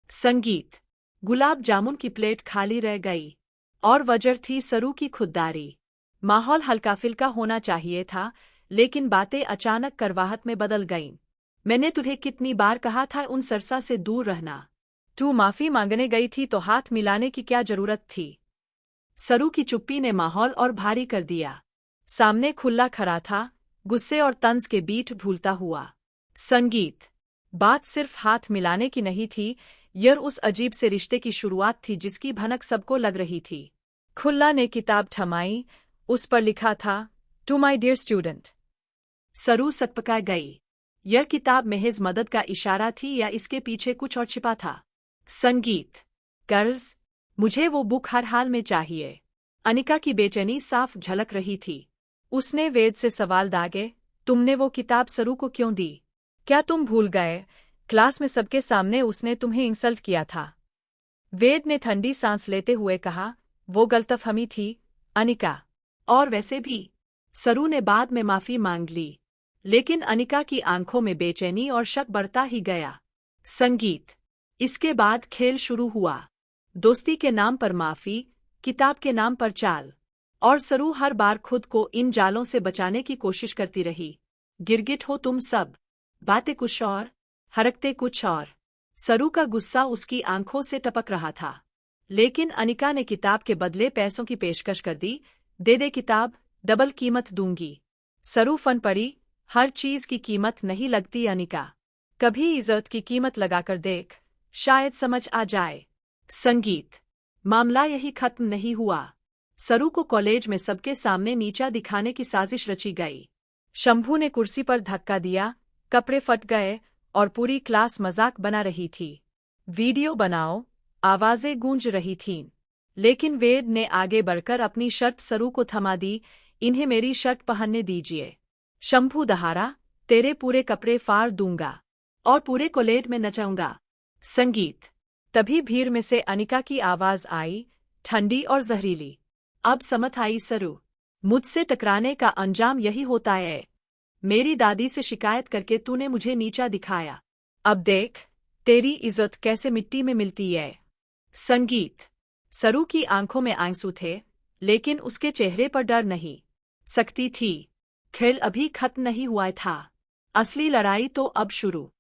संगीत। गुलाब जामुन की प्लेट खाली रह गई और वजह थी सरू की खुददारी। माहौल हल्का फिल्का होना चाहिए था, लेकिन बातें अचानक करवाहट में बदल गईं। मैंने तुझे कितनी बार कहा था उन सरसा से दूर रहना। तू माफी मांगने गई थी तो हाथ मिलाने की क्या जरूरत थी? सरू की चुप्पी ने माहौल और भारी कर दिया। सामने खुला खड़ा था, गुस्से और तंज के बीच भूलता हुआ। संगीत। बात सिर्फ हाथ मिलाने की नहीं थी, यह उस अजीब से रिश्ते की शुरुआत थी जिसकी भनक सबको लग रही थी। खुल्ला ने किताब थमाई, उस पर लिखा था, टू माई डियर स्टूडेंट। सरू सकपका गई। यह किताब महज मदद का इशारा थी या इसके पीछे कुछ और छिपा था? संगीत। गर्ल्स, मुझे वो बुक हर हाल में चाहिए। अनिका की बेचैनी साफ झलक रही थी। उसने वेद से सवाल दागे, तुमने वो किताब सरू को क्यों दी? क्या तुम भूल गए, क्लास में सबके सामने उसने तुम्हें इंसल्ट किया था? वेद ने ठंडी सांस लेते हुए कहा, वो गलतफहमी थी, अनिका। और वैसे भी। सरू ने बाद में माफी मांग ली, लेकिन अनिका की आंखों में बेचैनी और शक बढ़ता ही गया। संगीत। इसके बाद खेल शुरू हुआ। दोस्ती के नाम पर माफी, किताब के नाम पर चाल। और सरू हर बार खुद को इन जालों से बचाने की कोशिश करती रही। गिरगिट हो तुम सब, बातें कुछ और, हरकते कुछ और। सरू का गुस्सा उसकी आंखों से टपक रहा था। लेकिन अनिका ने किताब के बदले पैसों की पेशकश कर दी। दे दे किताब, डबल कीमत दूंगी। सरू फन पड़ी, हर चीज की कीमत नहीं लगती अनिका। कभी इज्जत की कीमत लगाकर देख, शायद समझ आ जाए। संगीत। मामला यही खत्म नहीं हुआ। सरू को कॉलेज में सबके सामने नीचा दिखाने की साजिश रची गई। शंभू ने कुर्सी पर धक्का दिया, कपड़े फट गए और पूरी क्लास मजाक बना रही थी। वीडियो बनाओ, आवाजें गूंज रही थीं। लेकिन वेद ने आगे बढ़कर अपनी शर्ट सरू को थमा दी, इन्हें मेरी शर्ट पहनने दीजिए। शंभू दहाड़ा, तेरे पूरे कपड़े फाड़ दूंगा और पूरे कॉलेज में नचाऊंगा। संगीत। तभी भीड़ में से अनिका की आवाज आई, ठंडी और जहरीली। अब समझ आई सरू, मुझसे टकराने का अंजाम यही होता है। मेरी दादी से शिकायत करके तूने मुझे नीचा दिखाया। अब देख, तेरी इज्जत कैसे मिट्टी में मिलती है। संगीत। सरू की आंखों में आंसू थे, लेकिन उसके चेहरे पर डर नहीं, सख्ती थी। खेल अभी खत्म नहीं हुआ था। असली लड़ाई तो अब शुरू।